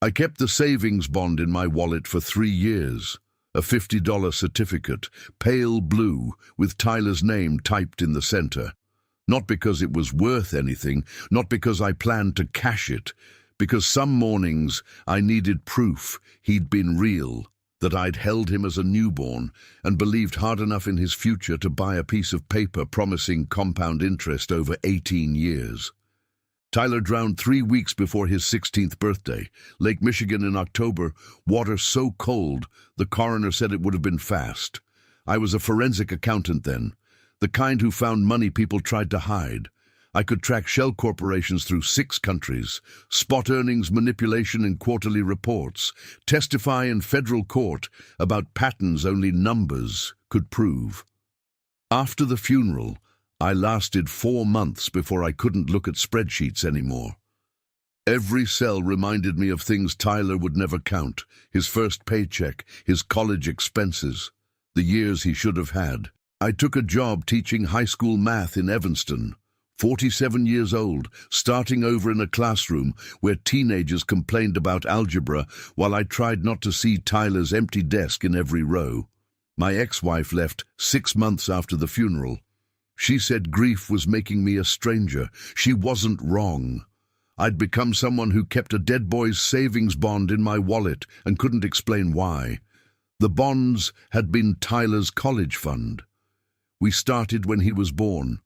I kept the savings bond in my wallet for 3 years, a $50 certificate, pale blue, with Tyler's name typed in the center. Not because it was worth anything, not because I planned to cash it, because some mornings I needed proof he'd been real, that I'd held him as a newborn and believed hard enough in his future to buy a piece of paper promising compound interest over 18 years. Tyler drowned 3 weeks before his 16th birthday. Lake Michigan in October, water so cold the coroner said it would have been fast. I was a forensic accountant then, the kind who found money people tried to hide. I could track shell corporations through 6 countries, spot earnings manipulation in quarterly reports, testify in federal court about patterns only numbers could prove. After the funeral, I lasted 4 months before I couldn't look at spreadsheets anymore. Every cell reminded me of things Tyler would never count: his first paycheck, his college expenses, the years he should have had. I took a job teaching high school math in Evanston, 47 years old, starting over in a classroom where teenagers complained about algebra while I tried not to see Tyler's empty desk in every row. My ex-wife left 6 months after the funeral. She said grief was making me a stranger. She wasn't wrong. I'd become someone who kept a dead boy's savings bond in my wallet and couldn't explain why. The bonds had been Tyler's college fund. We started when he was born.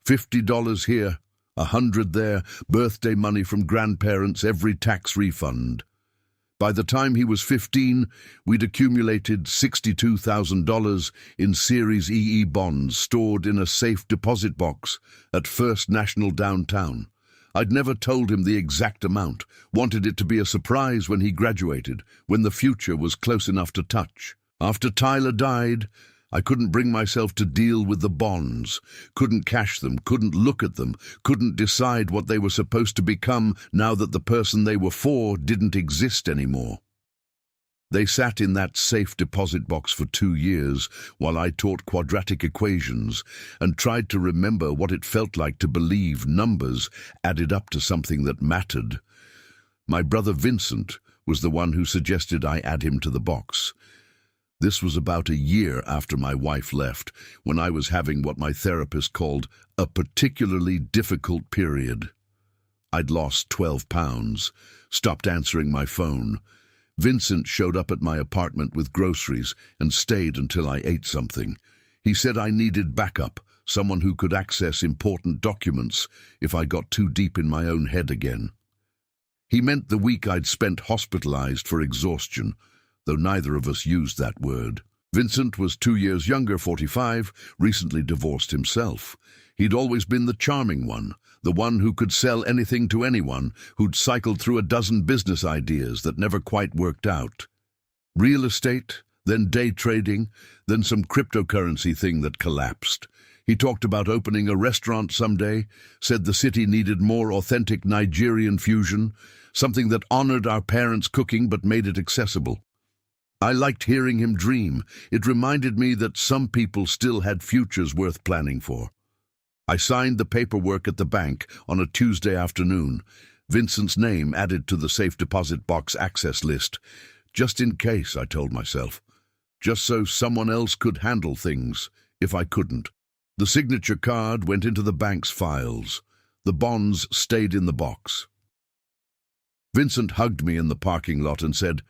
$50 here, $100 there, birthday money from grandparents, every tax refund. By the time he was 15, we'd accumulated $62,000 in Series EE bonds stored in a safe deposit box at First National downtown. I'd never told him the exact amount, wanted it to be a surprise when he graduated, when the future was close enough to touch. After Tyler died, I couldn't bring myself to deal with the bonds, couldn't cash them, couldn't look at them, couldn't decide what they were supposed to become now that the person they were for didn't exist anymore. They sat in that safe deposit box for 2 years while I taught quadratic equations and tried to remember what it felt like to believe numbers added up to something that mattered. My brother Vincent was the one who suggested I add him to the box. This was about a year after my wife left, when I was having what my therapist called a particularly difficult period. I'd lost 12 pounds, stopped answering my phone. Vincent showed up at my apartment with groceries and stayed until I ate something. He said I needed backup, someone who could access important documents if I got too deep in my own head again. He meant the week I'd spent hospitalized for exhaustion, though neither of us used that word. Vincent was 2 years younger, 45, recently divorced himself. He'd always been the charming one, the one who could sell anything to anyone, who'd cycled through a dozen business ideas that never quite worked out. Real estate, then day trading, then some cryptocurrency thing that collapsed. He talked about opening a restaurant someday, said the city needed more authentic Nigerian fusion, something that honored our parents' cooking but made it accessible. I liked hearing him dream. It reminded me that some people still had futures worth planning for. I signed the paperwork at the bank on a Tuesday afternoon, Vincent's name added to the safe deposit box access list. Just in case, I told myself. Just so someone else could handle things, if I couldn't. The signature card went into the bank's files. The bonds stayed in the box. Vincent hugged me in the parking lot and said,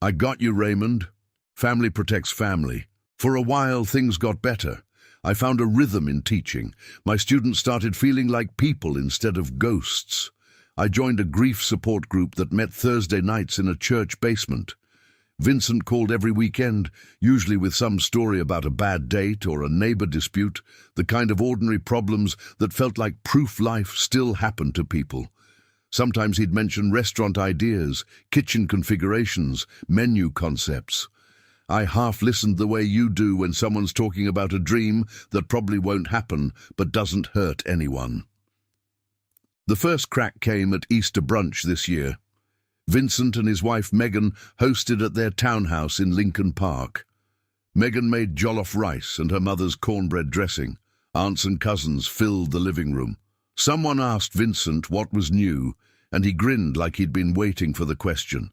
"I got you, Raymond. Family protects family." For a while, things got better. I found a rhythm in teaching. My students started feeling like people instead of ghosts. I joined a grief support group that met Thursday nights in a church basement. Vincent called every weekend, usually with some story about a bad date or a neighbor dispute, the kind of ordinary problems that felt like proof life still happened to people. Sometimes he'd mention restaurant ideas, kitchen configurations, menu concepts. I half listened the way you do when someone's talking about a dream that probably won't happen but doesn't hurt anyone. The first crack came at Easter brunch this year. Vincent and his wife Megan hosted at their townhouse in Lincoln Park. Megan made jollof rice and her mother's cornbread dressing. Aunts and cousins filled the living room. Someone asked Vincent what was new, and he grinned like he'd been waiting for the question.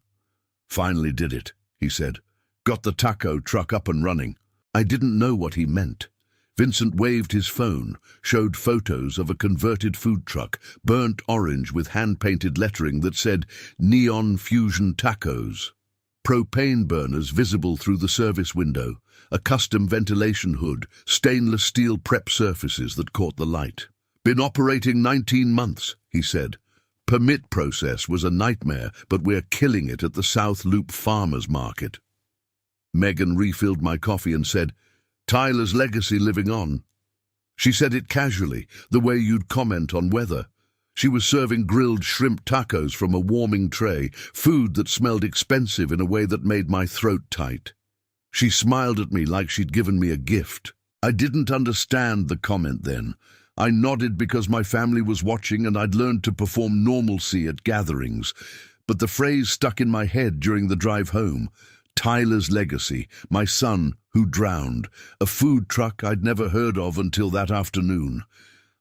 "Finally did it," he said. "Got the taco truck up and running." I didn't know what he meant. Vincent waved his phone, showed photos of a converted food truck, burnt orange with hand-painted lettering that said Neon Fusion Tacos. Propane burners visible through the service window, a custom ventilation hood, stainless steel prep surfaces that caught the light. "Been operating 19 months, he said. "Permit process was a nightmare, but we're killing it at the South Loop Farmers Market." Megan refilled my coffee and said, "Tyler's legacy living on." She said it casually, the way you'd comment on weather. She was serving grilled shrimp tacos from a warming tray, food that smelled expensive in a way that made my throat tight. She smiled at me like she'd given me a gift. I didn't understand the comment then. I nodded because my family was watching and I'd learned to perform normalcy at gatherings. But the phrase stuck in my head during the drive home. Tyler's legacy, my son who drowned, a food truck I'd never heard of until that afternoon.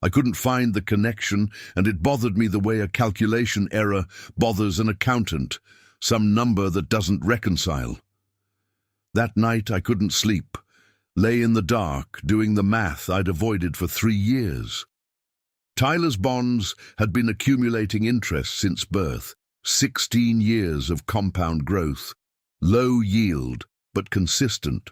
I couldn't find the connection, and it bothered me the way a calculation error bothers an accountant, some number that doesn't reconcile. That night I couldn't sleep, lay in the dark doing the math I'd avoided for 3 years. Tyler's bonds had been accumulating interest since birth, 16 years of compound growth. Low yield, but consistent.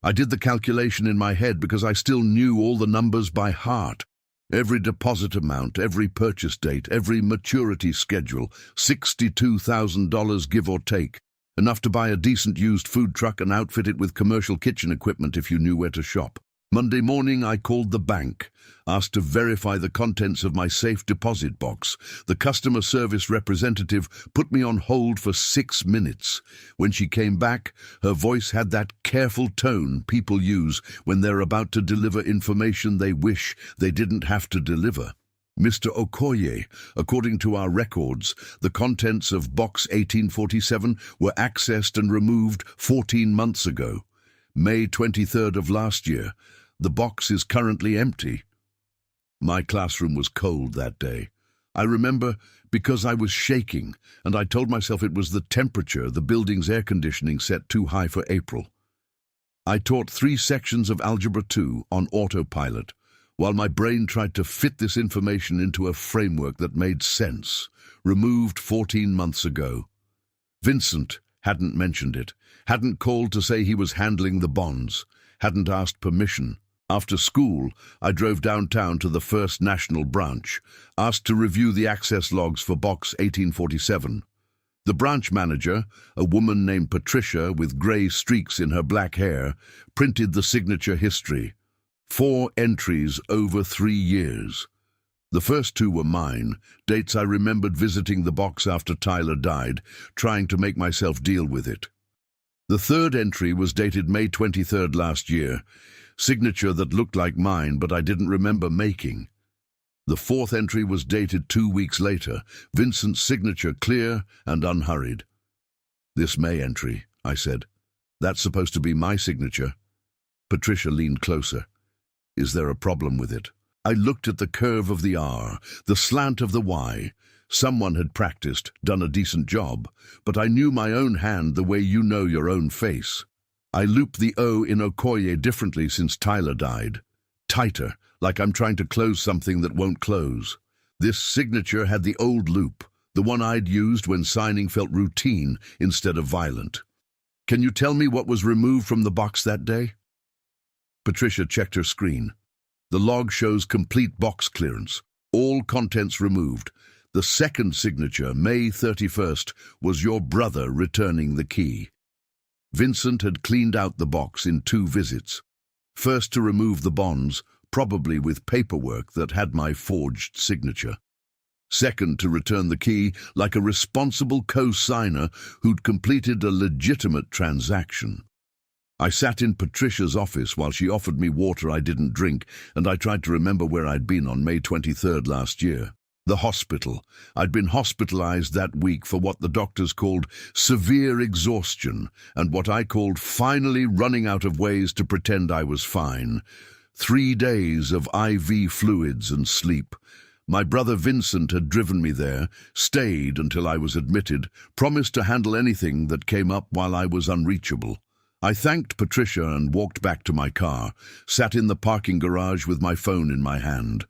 I did the calculation in my head because I still knew all the numbers by heart. Every deposit amount, every purchase date, every maturity schedule, $62,000 give or take. Enough to buy a decent used food truck and outfit it with commercial kitchen equipment if you knew where to shop. Monday morning I called the bank, asked to verify the contents of my safe deposit box. The customer service representative put me on hold for 6 minutes. When she came back, her voice had that careful tone people use when they're about to deliver information they wish they didn't have to deliver. "Mr. Okoye, according to our records, the contents of Box 1847 were accessed and removed 14 months ago. May 23rd of last year. The box is currently empty." My classroom was cold that day. I remember because I was shaking, and I told myself it was the temperature, the building's air conditioning set too high for April. I taught 3 sections of Algebra 2 on autopilot, while my brain tried to fit this information into a framework that made sense, removed 14 months ago. Vincent hadn't mentioned it, hadn't called to say he was handling the bonds, hadn't asked permission. After school, I drove downtown to the First National branch, asked to review the access logs for Box 1847. The branch manager, a woman named Patricia with grey streaks in her black hair, printed the signature history. 4 entries over 3 years. The first 2 were mine, dates I remembered visiting the box after Tyler died, trying to make myself deal with it. The third entry was dated May 23rd last year, signature that looked like mine but I didn't remember making. The fourth entry was dated 2 weeks later, Vincent's signature clear and unhurried. "This May entry," I said. "That's supposed to be my signature." Patricia leaned closer. "Is there a problem with it?" I looked at the curve of the R, the slant of the Y. Someone had practiced, done a decent job, but I knew my own hand the way you know your own face. I looped the O in Okoye differently since Tyler died. Tighter, like I'm trying to close something that won't close. This signature had the old loop, the one I'd used when signing felt routine instead of violent. "Can you tell me what was removed from the box that day?" Patricia checked her screen. The log shows complete box clearance, all contents removed. The second signature, May 31st, was your brother returning the key. Vincent had cleaned out the box in 2 visits. First to remove the bonds, probably with paperwork that had my forged signature. Second to return the key like a responsible co-signer who'd completed a legitimate transaction. I sat in Patricia's office while she offered me water I didn't drink, and I tried to remember where I'd been on May 23rd last year. The hospital. I'd been hospitalized that week for what the doctors called severe exhaustion, and what I called finally running out of ways to pretend I was fine. 3 days of IV fluids and sleep. My brother Vincent had driven me there, stayed until I was admitted, promised to handle anything that came up while I was unreachable. I thanked Patricia and walked back to my car, sat in the parking garage with my phone in my hand.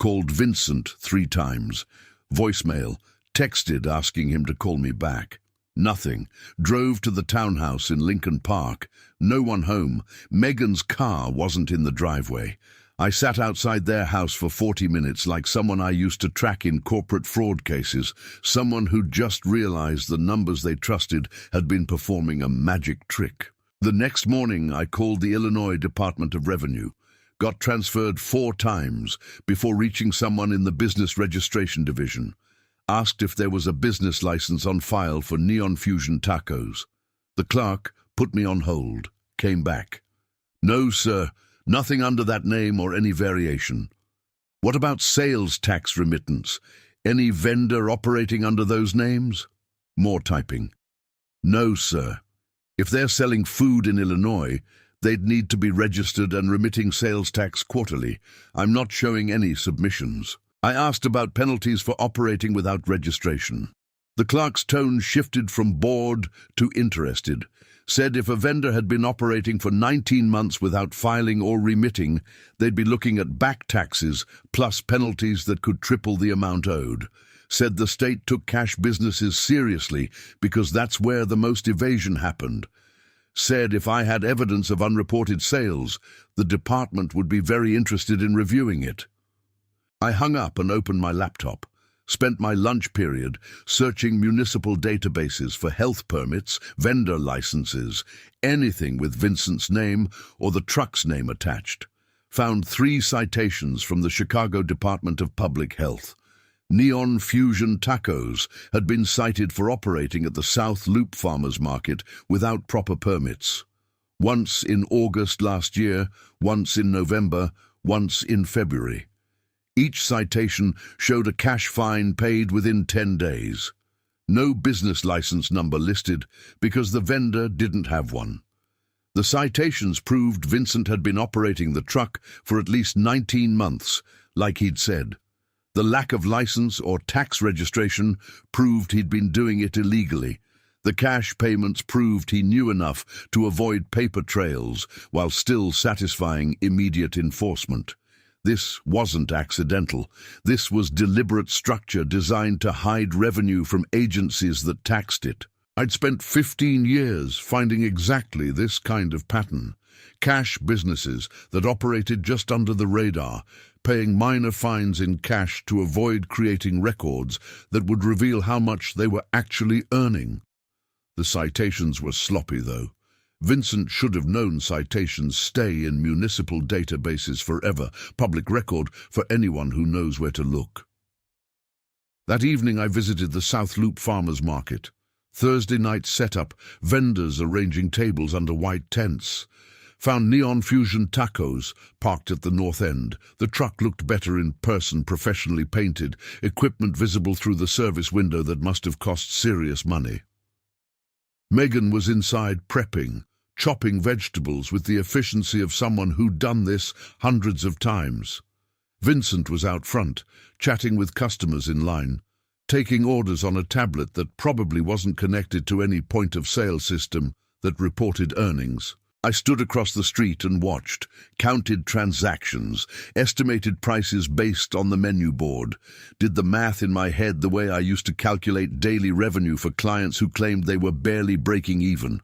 Called Vincent 3 times. Voicemail. Texted asking him to call me back. Nothing. Drove to the townhouse in Lincoln Park. No one home. Megan's car wasn't in the driveway. I sat outside their house for 40 minutes like someone I used to track in corporate fraud cases, someone who'd just realized the numbers they trusted had been performing a magic trick. The next morning, I called the Illinois Department of Revenue. Got transferred 4 times before reaching someone in the business registration division. Asked if there was a business license on file for Neon Fusion Tacos. The clerk put me on hold. Came back. No, sir. Nothing under that name or any variation. What about sales tax remittance? Any vendor operating under those names? More typing. No, sir. If they're selling food in Illinois, they'd need to be registered and remitting sales tax quarterly. I'm not showing any submissions. I asked about penalties for operating without registration. The clerk's tone shifted from bored to interested. Said if a vendor had been operating for 19 months without filing or remitting, they'd be looking at back taxes plus penalties that could triple the amount owed. Said the state took cash businesses seriously because that's where the most evasion happened. Said if I had evidence of unreported sales, the department would be very interested in reviewing it. I hung up and opened my laptop. Spent my lunch period searching municipal databases for health permits, vendor licenses, anything with Vincent's name or the truck's name attached. Found 3 citations from the Chicago Department of Public Health. Neon Fusion Tacos had been cited for operating at the South Loop Farmers Market without proper permits. Once in August last year, once in November, once in February. Each citation showed a cash fine paid within 10 days. No business license number listed because the vendor didn't have one. The citations proved Vincent had been operating the truck for at least 19 months, like he'd said. The lack of license or tax registration proved he'd been doing it illegally. The cash payments proved he knew enough to avoid paper trails while still satisfying immediate enforcement. This wasn't accidental. This was deliberate structure designed to hide revenue from agencies that taxed it. I'd spent 15 years finding exactly this kind of pattern. Cash businesses that operated just under the radar, paying minor fines in cash to avoid creating records that would reveal how much they were actually earning. The citations were sloppy, though. Vincent should have known citations stay in municipal databases forever, public record for anyone who knows where to look. That evening I visited the South Loop Farmers Market. Thursday night setup, vendors arranging tables under white tents. Found Neon Fusion Tacos parked at the north end. The truck looked better in person, professionally painted, equipment visible through the service window that must have cost serious money. Megan was inside prepping, chopping vegetables with the efficiency of someone who'd done this hundreds of times. Vincent was out front, chatting with customers in line, taking orders on a tablet that probably wasn't connected to any point-of-sale system that reported earnings. I stood across the street and watched, counted transactions, estimated prices based on the menu board, did the math in my head the way I used to calculate daily revenue for clients who claimed they were barely breaking even.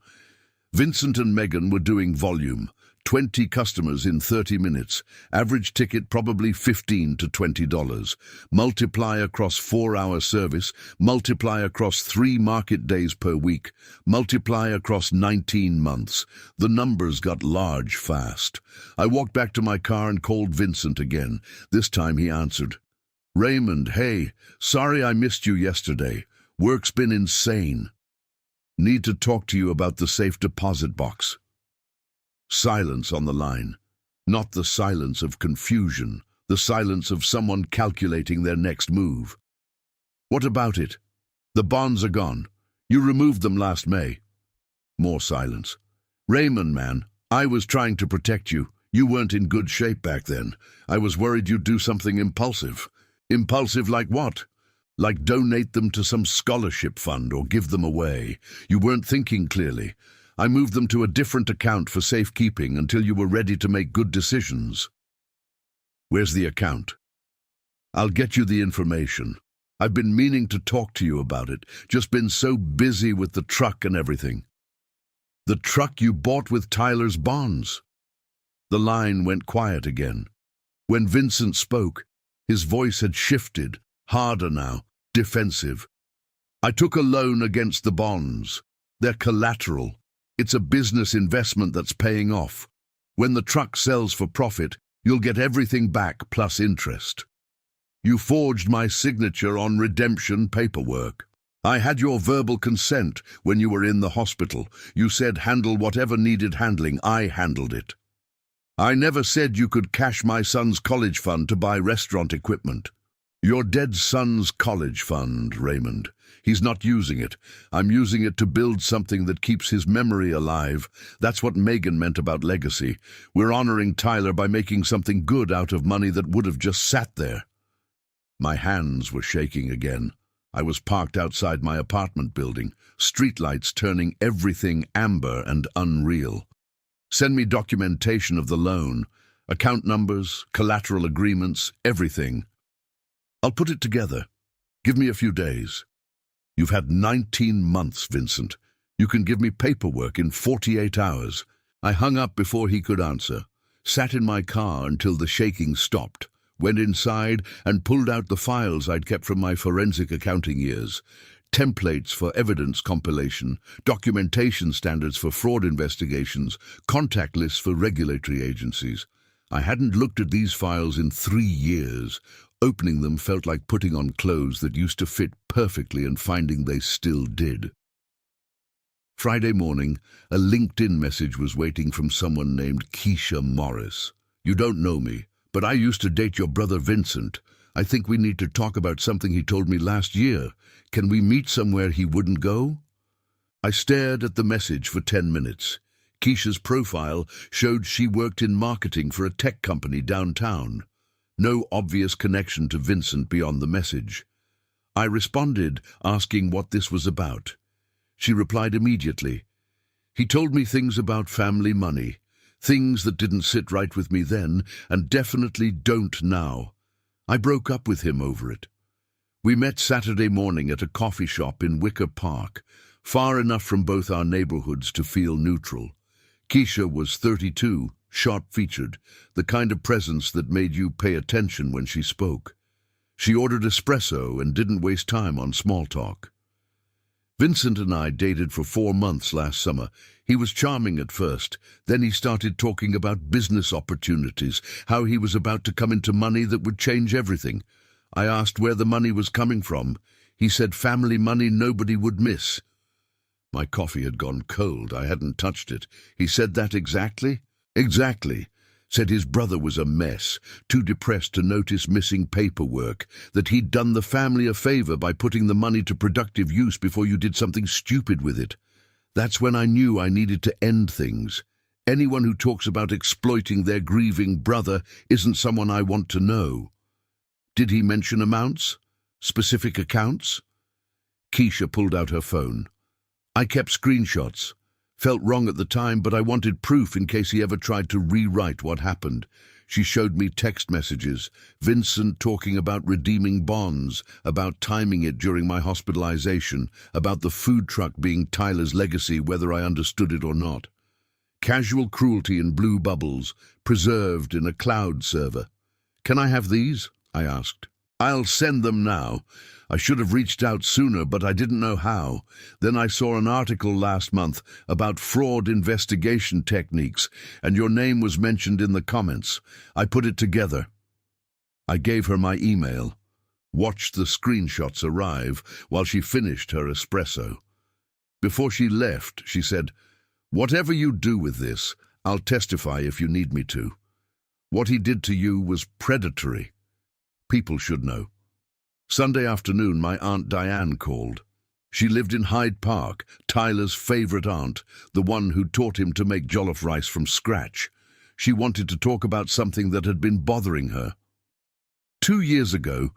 Vincent and Megan were doing volume, 20 customers in 30 minutes, average ticket probably $15 to $20. Multiply across 4-hour service, multiply across 3 market days per week, multiply across 19 months. The numbers got large fast. I walked back to my car and called Vincent again. This time he answered. Raymond, hey, sorry I missed you yesterday. Work's been insane. Need to talk to you about the safe deposit box. Silence on the line. Not the silence of confusion, the silence of someone calculating their next move. What about it? The bonds are gone. You removed them last May. More silence. Raymond, man, I was trying to protect you. You weren't in good shape back then. I was worried you'd do something impulsive. Impulsive like what? Like donate them to some scholarship fund or give them away. You weren't thinking clearly. I moved them to a different account for safekeeping until you were ready to make good decisions. Where's the account? I'll get you the information. I've been meaning to talk to you about it, just been so busy with the truck and everything. The truck you bought with Tyler's bonds. The line went quiet again. When Vincent spoke, his voice had shifted, harder now, defensive. I took a loan against the bonds. They're collateral. It's a business investment that's paying off. When the truck sells for profit, you'll get everything back plus interest. You forged my signature on redemption paperwork. I had your verbal consent when you were in the hospital. You said handle whatever needed handling. I handled it. I never said you could cash my son's college fund to buy restaurant equipment. Your dead son's college fund, Raymond. He's not using it. I'm using it to build something that keeps his memory alive. That's what Megan meant about legacy. We're honoring Tyler by making something good out of money that would have just sat there. My hands were shaking again. I was parked outside my apartment building, streetlights turning everything amber and unreal. Send me documentation of the loan, account numbers, collateral agreements, everything. I'll put it together. Give me a few days. You've had 19 months, Vincent. You can give me paperwork in 48 hours. I hung up before he could answer, sat in my car until the shaking stopped, went inside and pulled out the files I'd kept from my forensic accounting years. Templates for evidence compilation, documentation standards for fraud investigations, contact lists for regulatory agencies. I hadn't looked at these files in 3 years. Opening them felt like putting on clothes that used to fit perfectly and finding they still did. Friday morning, a LinkedIn message was waiting from someone named Keisha Morris. You don't know me, but I used to date your brother Vincent. I think we need to talk about something he told me last year. Can we meet somewhere he wouldn't go? I stared at the message for 10 minutes. Keisha's profile showed she worked in marketing for a tech company downtown. No obvious connection to Vincent beyond the message. I responded, asking what this was about. She replied immediately. He told me things about family money, things that didn't sit right with me then and definitely don't now. I broke up with him over it. We met Saturday morning at a coffee shop in Wicker Park, far enough from both our neighborhoods to feel neutral. Keisha was 32, sharp-featured, the kind of presence that made you pay attention when she spoke. She ordered espresso and didn't waste time on small talk. Vincent and I dated for 4 months last summer. He was charming at first. Then he started talking about business opportunities, how he was about to come into money that would change everything. I asked where the money was coming from. He said family money nobody would miss. My coffee had gone cold. I hadn't touched it. He said that exactly? Exactly. Said his brother was a mess, too depressed to notice missing paperwork, that he'd done the family a favor by putting the money to productive use before you did something stupid with it. That's when I knew I needed to end things. Anyone who talks about exploiting their grieving brother isn't someone I want to know. Did he mention amounts? Specific accounts? Keisha pulled out her phone. I kept screenshots. Felt wrong at the time, but I wanted proof in case he ever tried to rewrite what happened. She showed me text messages, Vincent talking about redeeming bonds, about timing it during my hospitalization, about the food truck being Tyler's legacy, whether I understood it or not. Casual cruelty in blue bubbles, preserved in a cloud server. Can I have these? I asked. I'll send them now. I should have reached out sooner, but I didn't know how. Then I saw an article last month about fraud investigation techniques, and your name was mentioned in the comments. I put it together. I gave her my email, watched the screenshots arrive while she finished her espresso. Before she left, she said, "Whatever you do with this, I'll testify if you need me to. What he did to you was predatory. People should know." Sunday afternoon, my Aunt Diane called. She lived in Hyde Park, Tyler's favorite aunt, the one who taught him to make jollof rice from scratch. She wanted to talk about something that had been bothering her. 2 years ago,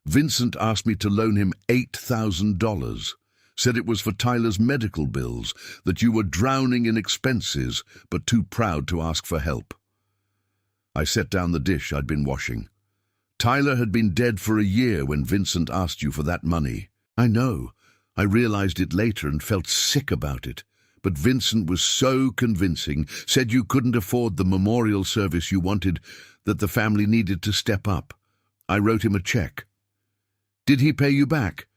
Vincent asked me to loan him $8,000. Said it was for Tyler's medical bills, that you were drowning in expenses, but too proud to ask for help. I set down the dish I'd been washing. Tyler had been dead for a year when Vincent asked you for that money. I know. I realized it later and felt sick about it. But Vincent was so convincing, said you couldn't afford the memorial service you wanted, that the family needed to step up. I wrote him a check. Did he pay you back?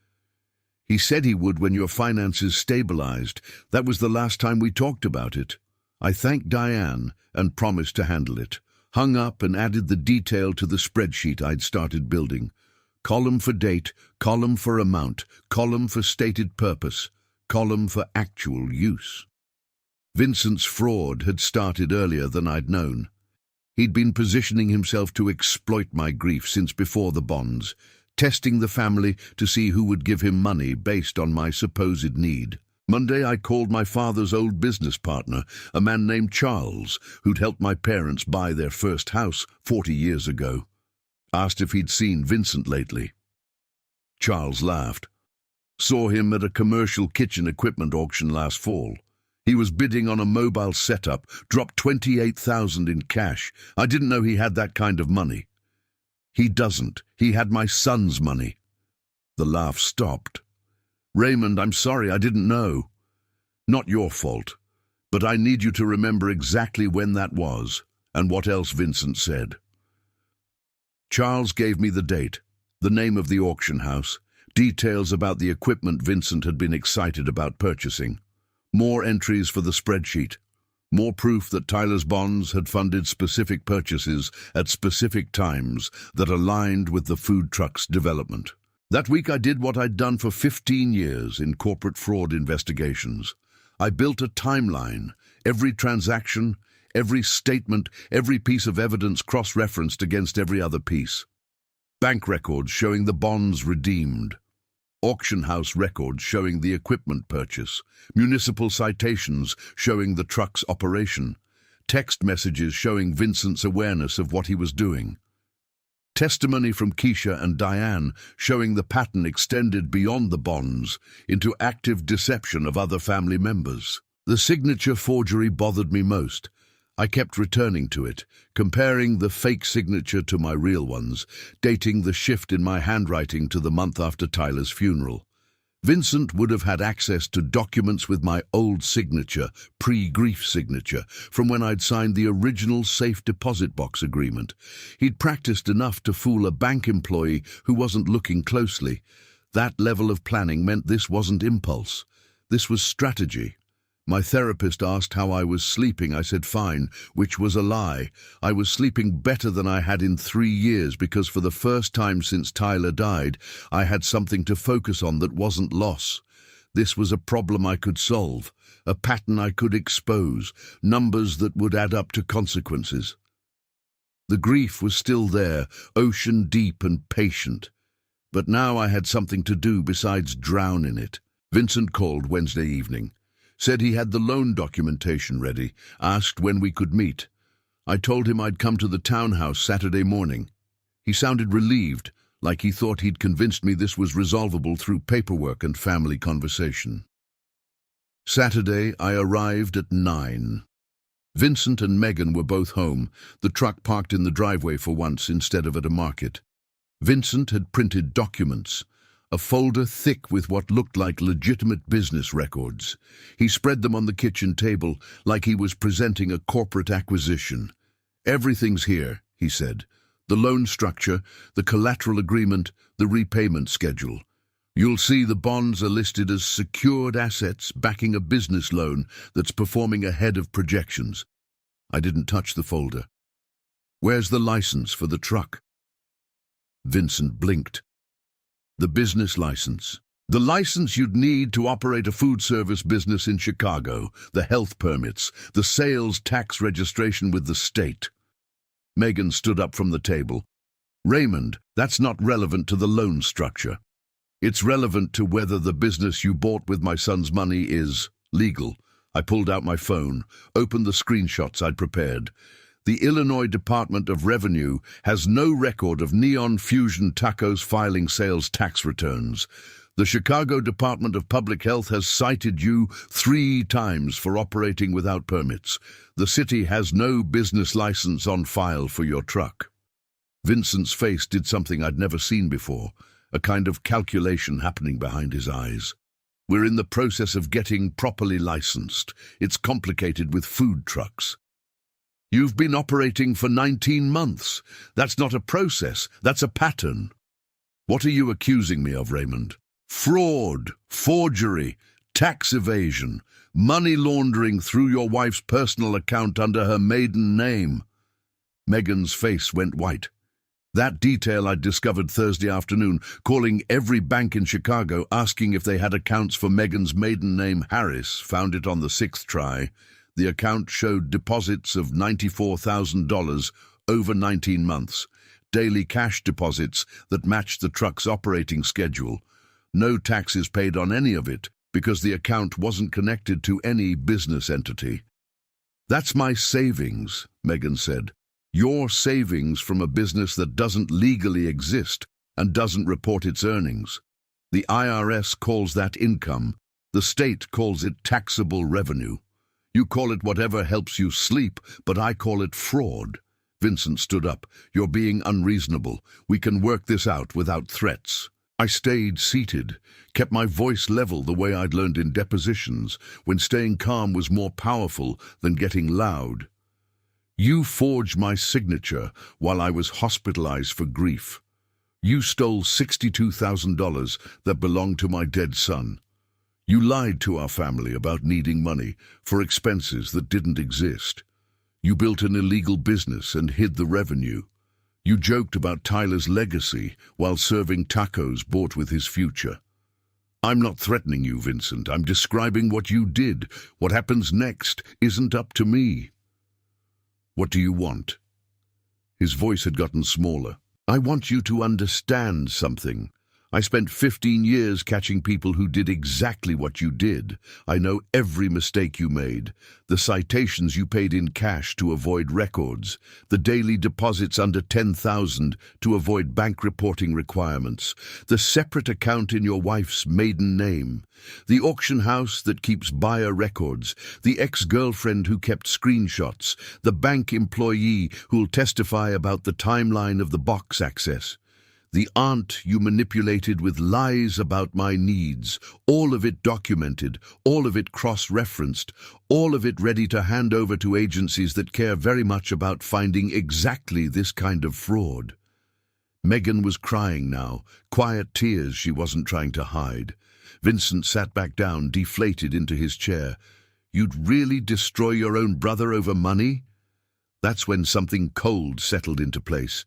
He said he would when your finances stabilized. That was the last time we talked about it. I thanked Diane and promised to handle it. Hung up and added the detail to the spreadsheet I'd started building. Column for date, column for amount, column for stated purpose, column for actual use. Vincent's fraud had started earlier than I'd known. He'd been positioning himself to exploit my grief since before the bonds, testing the family to see who would give him money based on my supposed need. Monday, I called my father's old business partner, a man named Charles, who'd helped my parents buy their first house 40 years ago. Asked if he'd seen Vincent lately. Charles laughed. Saw him at a commercial kitchen equipment auction last fall. He was bidding on a mobile setup, dropped $28,000 in cash. I didn't know he had that kind of money. He doesn't. He had my son's money. The laugh stopped. Raymond, I'm sorry, I didn't know. Not your fault. But I need you to remember exactly when that was, and what else Vincent said. Charles gave me the date, the name of the auction house, details about the equipment Vincent had been excited about purchasing, more entries for the spreadsheet, more proof that Tyler's bonds had funded specific purchases at specific times that aligned with the food truck's development. That week I did what I'd done for 15 years in corporate fraud investigations. I built a timeline, every transaction, every statement, every piece of evidence cross-referenced against every other piece. Bank records showing the bonds redeemed. Auction house records showing the equipment purchase. Municipal citations showing the truck's operation. Text messages showing Vincent's awareness of what he was doing. Testimony from Keisha and Diane showing the pattern extended beyond the bonds into active deception of other family members. The signature forgery bothered me most. I kept returning to it, comparing the fake signature to my real ones, dating the shift in my handwriting to the month after Tyler's funeral. Vincent would have had access to documents with my old signature, pre-grief signature, from when I'd signed the original safe deposit box agreement. He'd practiced enough to fool a bank employee who wasn't looking closely. That level of planning meant this wasn't impulse. This was strategy. My therapist asked how I was sleeping. I said fine, which was a lie. I was sleeping better than I had in 3 years because for the first time since Tyler died, I had something to focus on that wasn't loss. This was a problem I could solve, a pattern I could expose, numbers that would add up to consequences. The grief was still there, ocean deep and patient. But now I had something to do besides drown in it. Vincent called Wednesday evening. Said he had the loan documentation ready, asked when we could meet. I told him I'd come to the townhouse Saturday morning. He sounded relieved, like he thought he'd convinced me this was resolvable through paperwork and family conversation. Saturday, I arrived at 9. Vincent and Megan were both home, the truck parked in the driveway for once instead of at a market. Vincent had printed documents, a folder thick with what looked like legitimate business records. He spread them on the kitchen table like he was presenting a corporate acquisition. Everything's here, he said. The loan structure, the collateral agreement, the repayment schedule. You'll see the bonds are listed as secured assets backing a business loan that's performing ahead of projections. I didn't touch the folder. Where's the license for the truck? Vincent blinked. The business license. The license you'd need to operate a food service business in Chicago, the health permits, the sales tax registration with the state. Megan stood up from the table. Raymond, that's not relevant to the loan structure. It's relevant to whether the business you bought with my son's money is legal. I pulled out my phone, opened the screenshots I'd prepared. The Illinois Department of Revenue has no record of Neon Fusion Tacos filing sales tax returns. The Chicago Department of Public Health has cited you 3 times for operating without permits. The city has no business license on file for your truck. Vincent's face did something I'd never seen before, a kind of calculation happening behind his eyes. We're in the process of getting properly licensed. It's complicated with food trucks. You've been operating for 19 months. That's not a process, that's a pattern. What are you accusing me of, Raymond? Fraud, forgery, tax evasion, money laundering through your wife's personal account under her maiden name. Megan's face went white. That detail I'd discovered Thursday afternoon, calling every bank in Chicago asking if they had accounts for Megan's maiden name, Harris, found it on the 6th try. The account showed deposits of $94,000 over 19 months, daily cash deposits that matched the truck's operating schedule. No taxes paid on any of it because the account wasn't connected to any business entity. That's my savings, Megan said. Your savings from a business that doesn't legally exist and doesn't report its earnings. The IRS calls that income. The state calls it taxable revenue. You call it whatever helps you sleep, but I call it fraud. Vincent stood up. You're being unreasonable. We can work this out without threats. I stayed seated, kept my voice level the way I'd learned in depositions, when staying calm was more powerful than getting loud. You forged my signature while I was hospitalized for grief. You stole $62,000 that belonged to my dead son. You lied to our family about needing money for expenses that didn't exist. You built an illegal business and hid the revenue. You joked about Tyler's legacy while serving tacos bought with his future. I'm not threatening you, Vincent. I'm describing what you did. What happens next isn't up to me. What do you want? His voice had gotten smaller. I want you to understand something. I spent 15 years catching people who did exactly what you did. I know every mistake you made, the citations you paid in cash to avoid records, the daily deposits under $10,000 to avoid bank reporting requirements, the separate account in your wife's maiden name, the auction house that keeps buyer records, the ex-girlfriend who kept screenshots, the bank employee who'll testify about the timeline of the box access. The aunt you manipulated with lies about my needs, all of it documented, all of it cross-referenced, all of it ready to hand over to agencies that care very much about finding exactly this kind of fraud. Megan was crying now, quiet tears she wasn't trying to hide. Vincent sat back down, deflated into his chair. You'd really destroy your own brother over money? That's when something cold settled into place.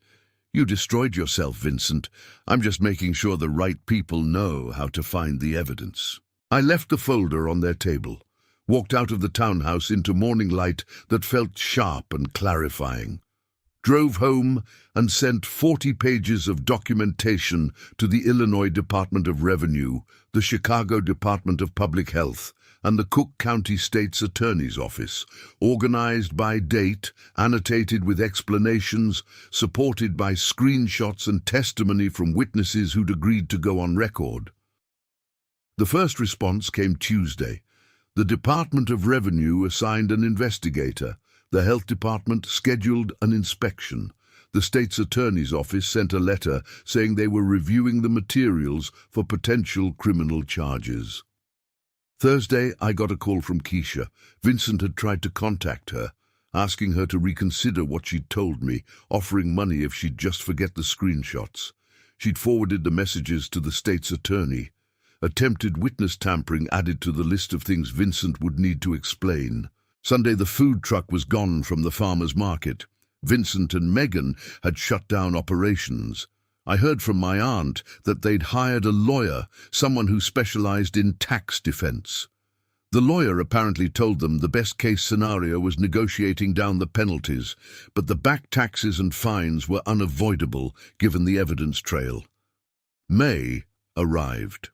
You destroyed yourself, Vincent. I'm just making sure the right people know how to find the evidence. I left the folder on their table, walked out of the townhouse into morning light that felt sharp and clarifying, drove home and sent 40 pages of documentation to the Illinois Department of Revenue, the Chicago Department of Public Health, and the Cook County State's Attorney's Office, organized by date, annotated with explanations, supported by screenshots and testimony from witnesses who'd agreed to go on record. The first response came Tuesday. The Department of Revenue assigned an investigator. The Health Department scheduled an inspection. The state's attorney's office sent a letter saying they were reviewing the materials for potential criminal charges. Thursday, I got a call from Keisha. Vincent had tried to contact her, asking her to reconsider what she'd told me, offering money if she'd just forget the screenshots. She'd forwarded the messages to the state's attorney. Attempted witness tampering added to the list of things Vincent would need to explain. Sunday, the food truck was gone from the farmer's market. Vincent and Megan had shut down operations. I heard from my aunt that they'd hired a lawyer, someone who specialized in tax defense. The lawyer apparently told them the best-case scenario was negotiating down the penalties, but the back taxes and fines were unavoidable given the evidence trail. May arrived.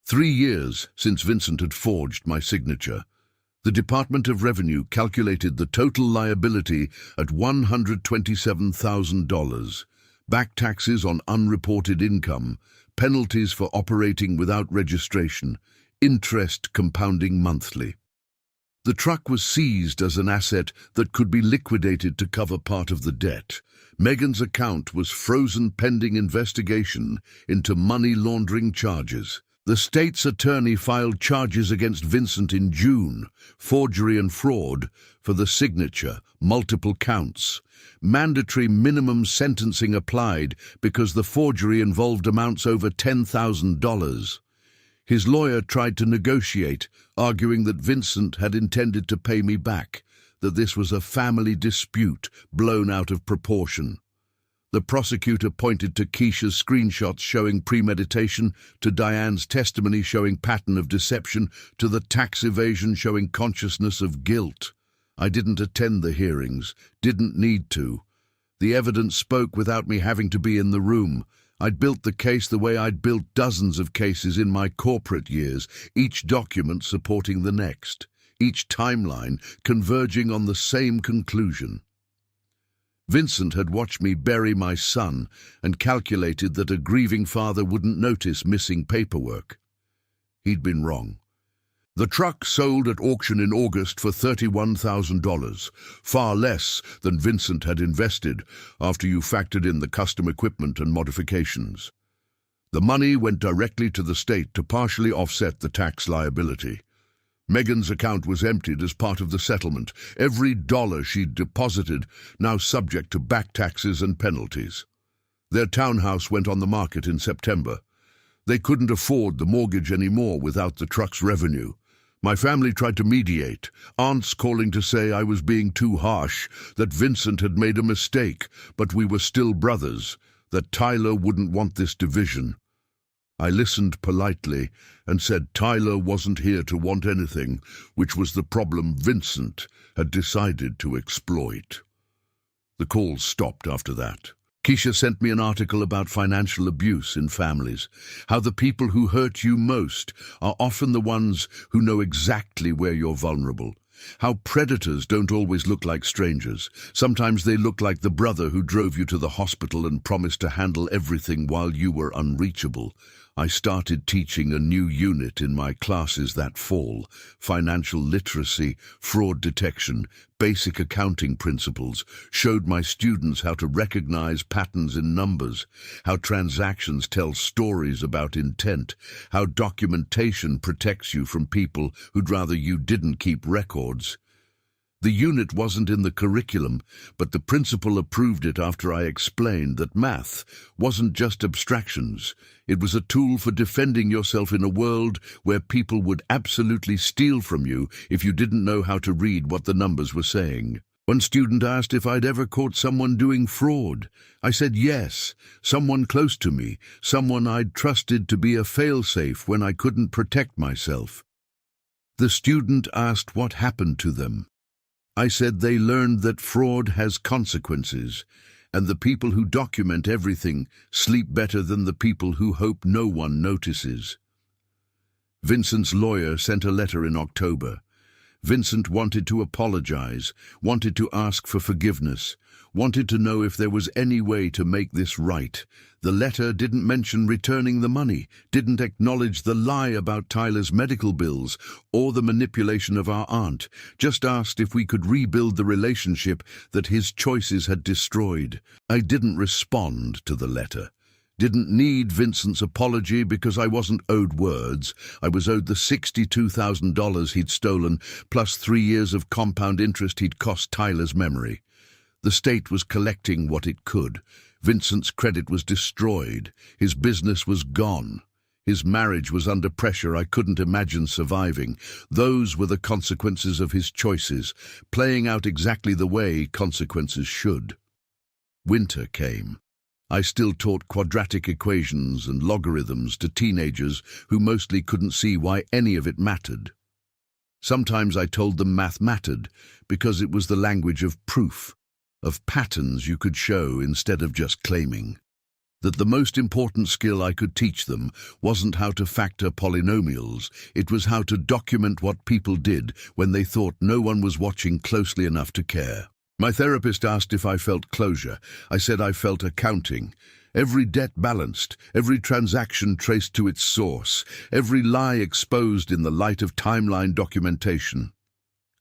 3 years since Vincent had forged my signature. The Department of Revenue calculated the total liability at $127,000, back taxes on unreported income, penalties for operating without registration, interest compounding monthly. The truck was seized as an asset that could be liquidated to cover part of the debt. Megan's account was frozen pending investigation into money laundering charges. The state's attorney filed charges against Vincent in June, forgery and fraud, for the signature, multiple counts. Mandatory minimum sentencing applied because the forgery involved amounts over $10,000. His lawyer tried to negotiate, arguing that Vincent had intended to pay me back, that this was a family dispute blown out of proportion. The prosecutor pointed to Keisha's screenshots showing premeditation, to Diane's testimony showing pattern of deception, to the tax evasion showing consciousness of guilt. I didn't attend the hearings, didn't need to. The evidence spoke without me having to be in the room. I'd built the case the way I'd built dozens of cases in my corporate years, each document supporting the next, each timeline converging on the same conclusion. Vincent had watched me bury my son and calculated that a grieving father wouldn't notice missing paperwork. He'd been wrong. The truck sold at auction in August for $31,000, far less than Vincent had invested after you factored in the custom equipment and modifications. The money went directly to the state to partially offset the tax liability. Megan's account was emptied as part of the settlement, every dollar she'd deposited now subject to back taxes and penalties. Their townhouse went on the market in September. They couldn't afford the mortgage anymore without the truck's revenue. My family tried to mediate, aunts calling to say I was being too harsh, that Vincent had made a mistake, but we were still brothers, that Tyler wouldn't want this division. I listened politely and said Tyler wasn't here to want anything, which was the problem Vincent had decided to exploit. The calls stopped after that. Keisha sent me an article about financial abuse in families, how the people who hurt you most are often the ones who know exactly where you're vulnerable, how predators don't always look like strangers. Sometimes they look like the brother who drove you to the hospital and promised to handle everything while you were unreachable. I started teaching a new unit in my classes that fall: financial literacy, fraud detection, basic accounting principles, showed my students how to recognize patterns in numbers, how transactions tell stories about intent, how documentation protects you from people who'd rather you didn't keep records. The unit wasn't in the curriculum, but the principal approved it after I explained that math wasn't just abstractions. It was a tool for defending yourself in a world where people would absolutely steal from you if you didn't know how to read what the numbers were saying. One student asked if I'd ever caught someone doing fraud. I said yes, someone close to me, someone I'd trusted to be a fail-safe when I couldn't protect myself. The student asked what happened to them. I said they learned that fraud has consequences, and the people who document everything sleep better than the people who hope no one notices. Vincent's lawyer sent a letter in October. Vincent wanted to apologize, wanted to ask for forgiveness, wanted to know if there was any way to make this right. The letter didn't mention returning the money, didn't acknowledge the lie about Tyler's medical bills or the manipulation of our aunt, just asked if we could rebuild the relationship that his choices had destroyed. I didn't respond to the letter. Didn't need Vincent's apology because I wasn't owed words. I was owed the $62,000 he'd stolen, plus 3 years of compound interest he'd cost Tyler's memory. The state was collecting what it could. Vincent's credit was destroyed. His business was gone. His marriage was under pressure I couldn't imagine surviving. Those were the consequences of his choices, playing out exactly the way consequences should. Winter came. I still taught quadratic equations and logarithms to teenagers who mostly couldn't see why any of it mattered. Sometimes I told them math mattered because it was the language of proof, of patterns you could show instead of just claiming. that the most important skill I could teach them wasn't how to factor polynomials, it was how to document what people did when they thought no one was watching closely enough to care. My therapist asked if I felt closure. I said I felt accounting. Every debt balanced, every transaction traced to its source, every lie exposed in the light of timeline documentation.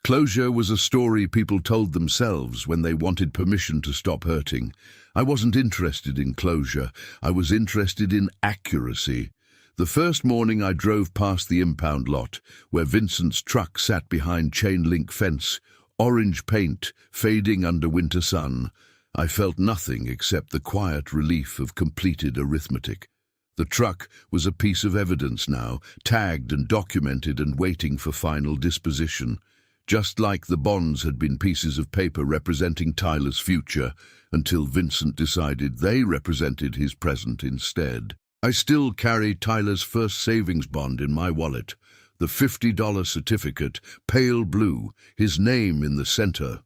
Closure was a story people told themselves when they wanted permission to stop hurting. I wasn't interested in closure. I was interested in accuracy. The first morning I drove past the impound lot, where Vincent's truck sat behind chain-link fence, orange paint fading under winter sun. I felt nothing except the quiet relief of completed arithmetic. The truck was a piece of evidence now, tagged and documented and waiting for final disposition. Just like the bonds had been pieces of paper representing Tyler's future, until Vincent decided they represented his present instead. I still carry Tyler's first savings bond in my wallet, the $50 certificate, pale blue, his name in the center.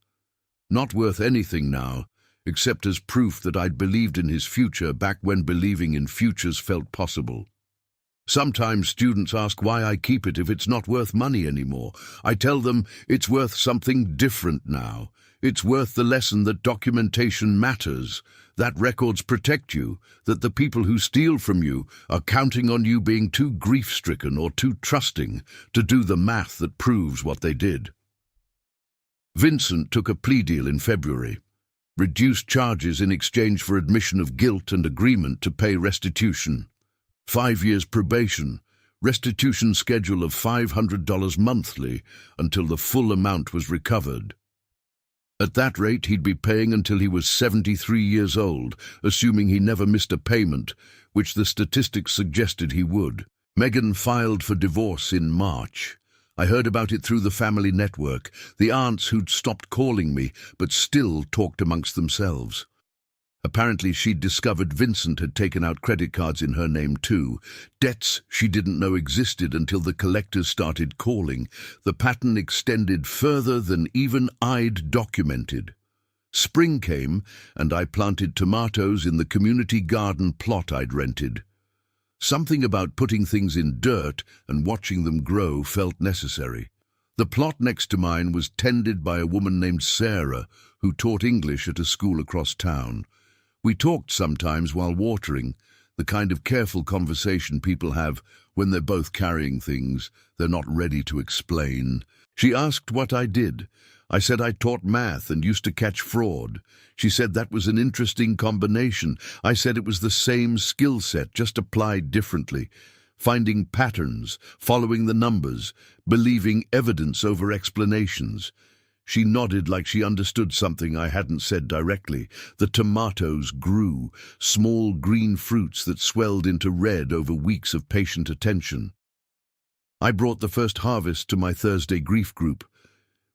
Not worth anything now, except as proof that I'd believed in his future back when believing in futures felt possible. Sometimes students ask why I keep it if it's not worth money anymore. I tell them it's worth something different now. It's worth the lesson that documentation matters, that records protect you, that the people who steal from you are counting on you being too grief-stricken or too trusting to do the math that proves what they did. Vincent took a plea deal in February. Reduced charges in exchange for admission of guilt and agreement to pay restitution. 5 years probation, restitution schedule of $500 monthly until the full amount was recovered. At that rate, he'd be paying until he was 73 years old, assuming he never missed a payment, which the statistics suggested he would. Megan filed for divorce in March. I heard about it through the family network, the aunts who'd stopped calling me but still talked amongst themselves. Apparently she'd discovered Vincent had taken out credit cards in her name too, debts she didn't know existed until the collectors started calling. The pattern extended further than even I'd documented. Spring came, and I planted tomatoes in the community garden plot I'd rented. Something about putting things in dirt and watching them grow felt necessary. The plot next to mine was tended by a woman named Sarah, who taught English at a school across town. We talked sometimes while watering, the kind of careful conversation people have when they're both carrying things they're not ready to explain. She asked what I did. I said I taught math and used to catch fraud. She said that was an interesting combination. I said it was the same skill set, just applied differently. Finding patterns, following the numbers, believing evidence over explanations. She nodded like she understood something I hadn't said directly. The tomatoes grew, small green fruits that swelled into red over weeks of patient attention. I brought the first harvest to my Thursday grief group.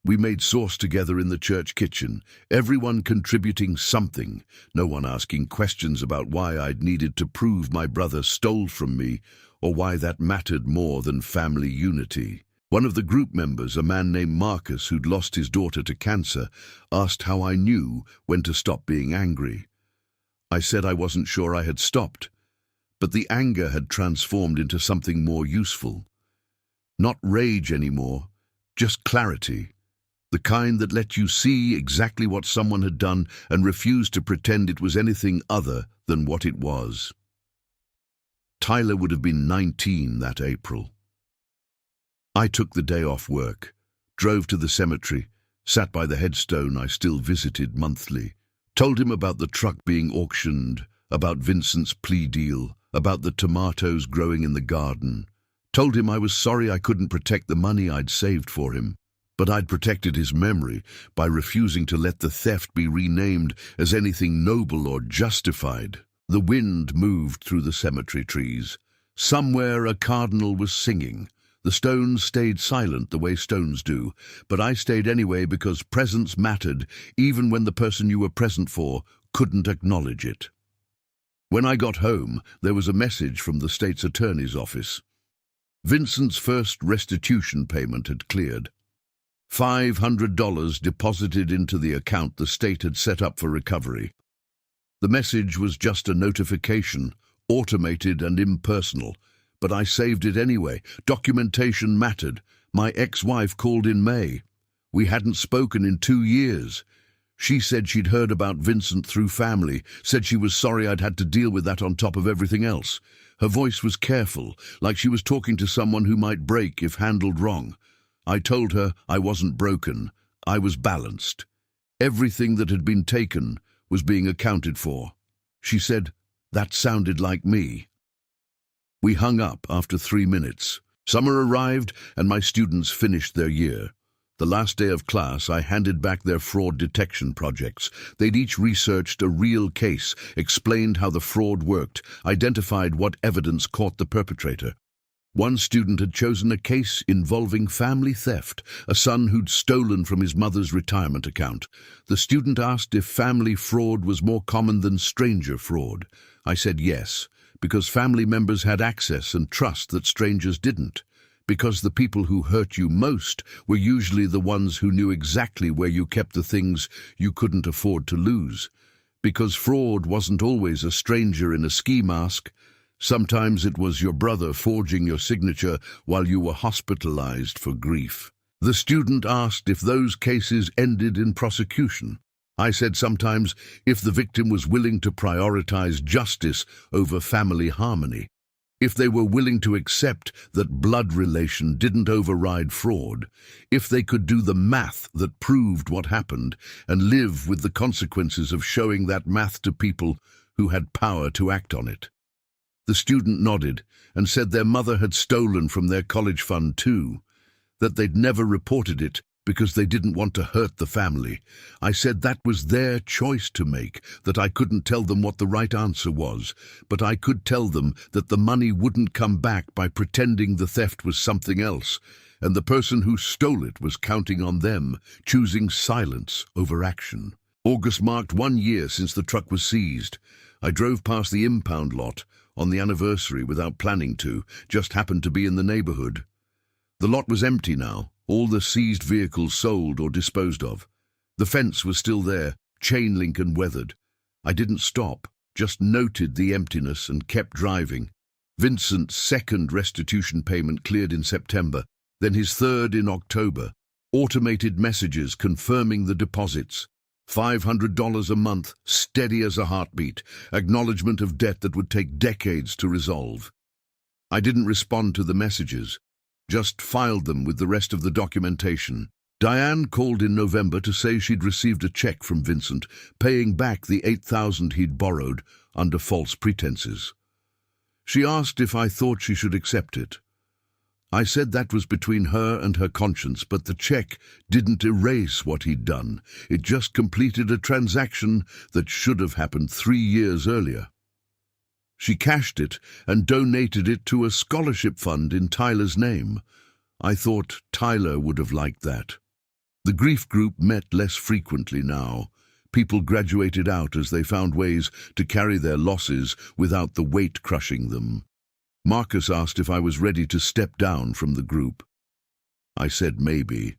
We made sauce together in the church kitchen, everyone contributing something, no one asking questions about why I'd needed to prove my brother stole from me or why that mattered more than family unity. One of the group members, a man named Marcus who'd lost his daughter to cancer, asked how I knew when to stop being angry. I said I wasn't sure I had stopped, but the anger had transformed into something more useful. Not rage anymore, just clarity. The kind that let you see exactly what someone had done and refuse to pretend it was anything other than what it was. Tyler would have been 19 that April. I took the day off work, drove to the cemetery, sat by the headstone I still visited monthly, told him about the truck being auctioned, about Vincent's plea deal, about the tomatoes growing in the garden. Told him I was sorry I couldn't protect the money I'd saved for him, but I'd protected his memory by refusing to let the theft be renamed as anything noble or justified. The wind moved through the cemetery trees. Somewhere a cardinal was singing. The stones stayed silent the way stones do, but I stayed anyway because presence mattered, even when the person you were present for couldn't acknowledge it. When I got home, there was a message from the state's attorney's office. Vincent's first restitution payment had cleared. $500 deposited into the account the state had set up for recovery. The message was just a notification, automated and impersonal, but I saved it anyway. Documentation mattered. My ex-wife called in May. We hadn't spoken in 2 years. She said she'd heard about Vincent through family, said she was sorry I'd had to deal with that on top of everything else. Her voice was careful, like she was talking to someone who might break if handled wrong. I told her I wasn't broken, I was balanced. Everything that had been taken was being accounted for. She said, "That sounded like me." We hung up after 3 minutes. Summer arrived and my students finished their year. The last day of class, I handed back their fraud detection projects. They'd each researched a real case, explained how the fraud worked, identified what evidence caught the perpetrator. One student had chosen a case involving family theft, a son who'd stolen from his mother's retirement account. The student asked if family fraud was more common than stranger fraud. I said yes, because family members had access and trust that strangers didn't. Because the people who hurt you most were usually the ones who knew exactly where you kept the things you couldn't afford to lose. Because fraud wasn't always a stranger in a ski mask. Sometimes it was your brother forging your signature while you were hospitalized for grief. The student asked if those cases ended in prosecution. I said sometimes if the victim was willing to prioritize justice over family harmony. If they were willing to accept that blood relation didn't override fraud, if they could do the math that proved what happened and live with the consequences of showing that math to people who had power to act on it. The student nodded and said their mother had stolen from their college fund too, that they'd never reported it because they didn't want to hurt the family. I said that was their choice to make, that I couldn't tell them what the right answer was, but I could tell them that the money wouldn't come back by pretending the theft was something else, and the person who stole it was counting on them, choosing silence over action. August marked 1 year since the truck was seized. I drove past the impound lot on the anniversary without planning to, just happened to be in the neighborhood. The lot was empty now, all the seized vehicles sold or disposed of. The fence was still there, chain link and weathered. I didn't stop, just noted the emptiness and kept driving. Vincent's second restitution payment cleared in September, then his third in October. Automated messages confirming the deposits. $500 a month, steady as a heartbeat, acknowledgement of debt that would take decades to resolve. I didn't respond to the messages, just filed them with the rest of the documentation. Diane called in November to say she'd received a check from Vincent, paying back the $8,000 he'd borrowed under false pretenses. She asked if I thought she should accept it. I said that was between her and her conscience, but the check didn't erase what he'd done. It just completed a transaction that should have happened 3 years earlier. She cashed it and donated it to a scholarship fund in Tyler's name. I thought Tyler would have liked that. The grief group met less frequently now. People graduated out as they found ways to carry their losses without the weight crushing them. Marcus asked if I was ready to step down from the group. I said maybe.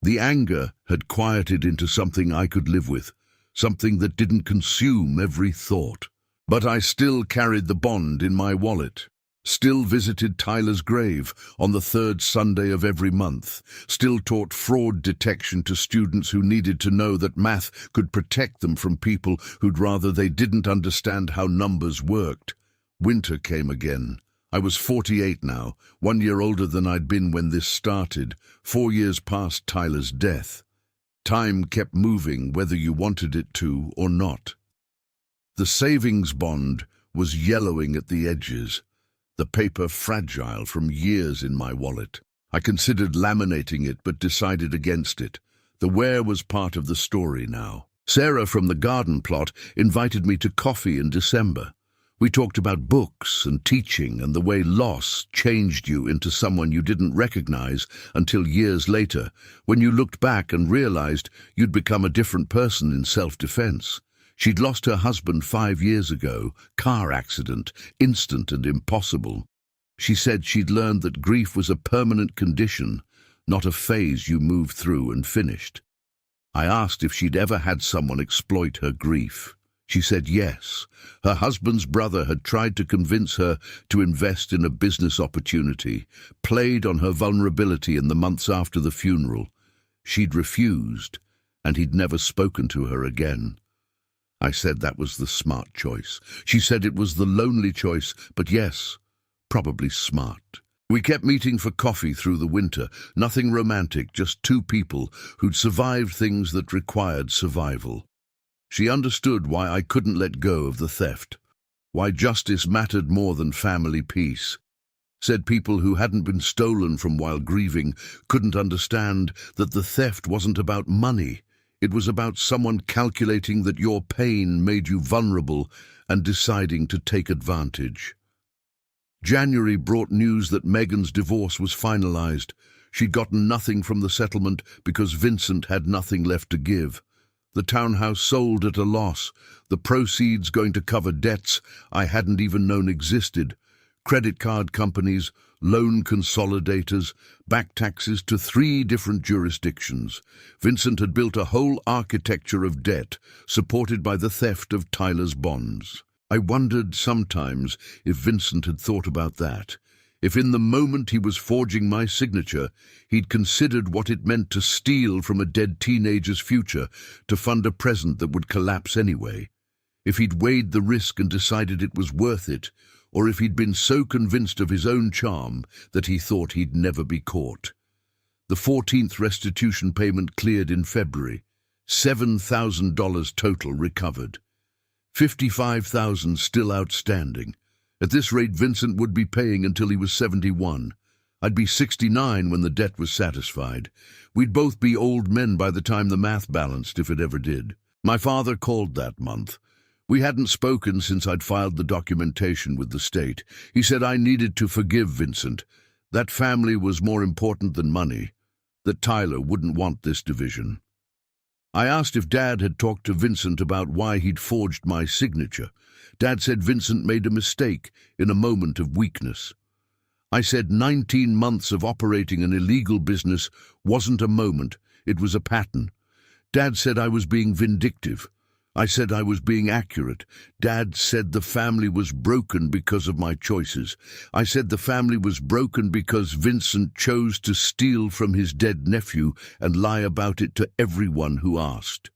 The anger had quieted into something I could live with, something that didn't consume every thought. But I still carried the bond in my wallet, still visited Tyler's grave on the 3rd Sunday of every month, still taught fraud detection to students who needed to know that math could protect them from people who'd rather they didn't understand how numbers worked. Winter came again. I was 48 now, 1 year older than I'd been when this started, 4 years past Tyler's death. Time kept moving whether you wanted it to or not. The savings bond was yellowing at the edges, the paper fragile from years in my wallet. I considered laminating it but decided against it. The wear was part of the story now. Sarah from the garden plot invited me to coffee in December. We talked about books and teaching and the way loss changed you into someone you didn't recognize until years later, when you looked back and realized you'd become a different person in self-defense. She'd lost her husband 5 years ago, car accident, instant and impossible. She said she'd learned that grief was a permanent condition, not a phase you moved through and finished. I asked if she'd ever had someone exploit her grief. She said yes. Her husband's brother had tried to convince her to invest in a business opportunity, played on her vulnerability in the months after the funeral. She'd refused, and he'd never spoken to her again. I said that was the smart choice. She said it was the lonely choice, but yes, probably smart. We kept meeting for coffee through the winter, nothing romantic, just two people who'd survived things that required survival. She understood why I couldn't let go of the theft, why justice mattered more than family peace. Said people who hadn't been stolen from while grieving couldn't understand that the theft wasn't about money. It was about someone calculating that your pain made you vulnerable and deciding to take advantage. January brought news that Megan's divorce was finalized. She'd gotten nothing from the settlement because Vincent had nothing left to give. The townhouse sold at a loss, the proceeds going to cover debts I hadn't even known existed. Credit card companies, loan consolidators, back taxes to 3 different jurisdictions. Vincent had built a whole architecture of debt, supported by the theft of Tyler's bonds. I wondered sometimes if Vincent had thought about that. If in the moment he was forging my signature, he'd considered what it meant to steal from a dead teenager's future to fund a present that would collapse anyway. If he'd weighed the risk and decided it was worth it, or if he'd been so convinced of his own charm that he thought he'd never be caught. The 14th restitution payment cleared in February. $7,000 total recovered. $55,000 still outstanding. At this rate, Vincent would be paying until he was 71. I'd be 69 when the debt was satisfied. We'd both be old men by the time the math balanced, if it ever did. My father called that month. We hadn't spoken since I'd filed the documentation with the state. He said I needed to forgive Vincent. That family was more important than money. That Tyler wouldn't want this division. I asked if Dad had talked to Vincent about why he'd forged my signature. Dad said Vincent made a mistake in a moment of weakness. I said 19 months of operating an illegal business wasn't a moment, it was a pattern. Dad said I was being vindictive. I said I was being accurate. Dad said the family was broken because of my choices. I said the family was broken because Vincent chose to steal from his dead nephew and lie about it to everyone who asked.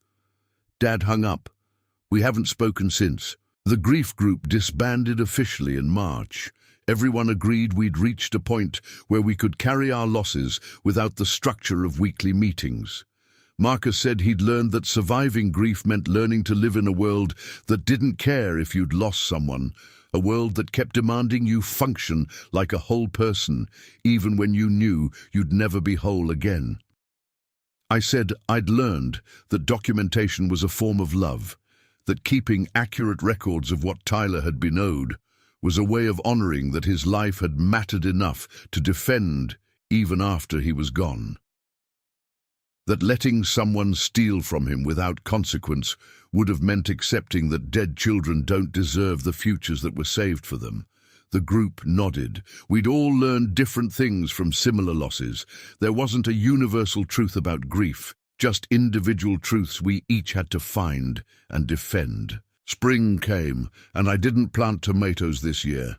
Dad hung up. We haven't spoken since. The grief group disbanded officially in March. Everyone agreed we'd reached a point where we could carry our losses without the structure of weekly meetings. Marcus said he'd learned that surviving grief meant learning to live in a world that didn't care if you'd lost someone, a world that kept demanding you function like a whole person, even when you knew you'd never be whole again. I said I'd learned that documentation was a form of love, that keeping accurate records of what Tyler had been owed was a way of honoring that his life had mattered enough to defend even after he was gone. That letting someone steal from him without consequence would have meant accepting that dead children don't deserve the futures that were saved for them. The group nodded. We'd all learned different things from similar losses. There wasn't a universal truth about grief, just individual truths we each had to find and defend. Spring came, and I didn't plant tomatoes this year.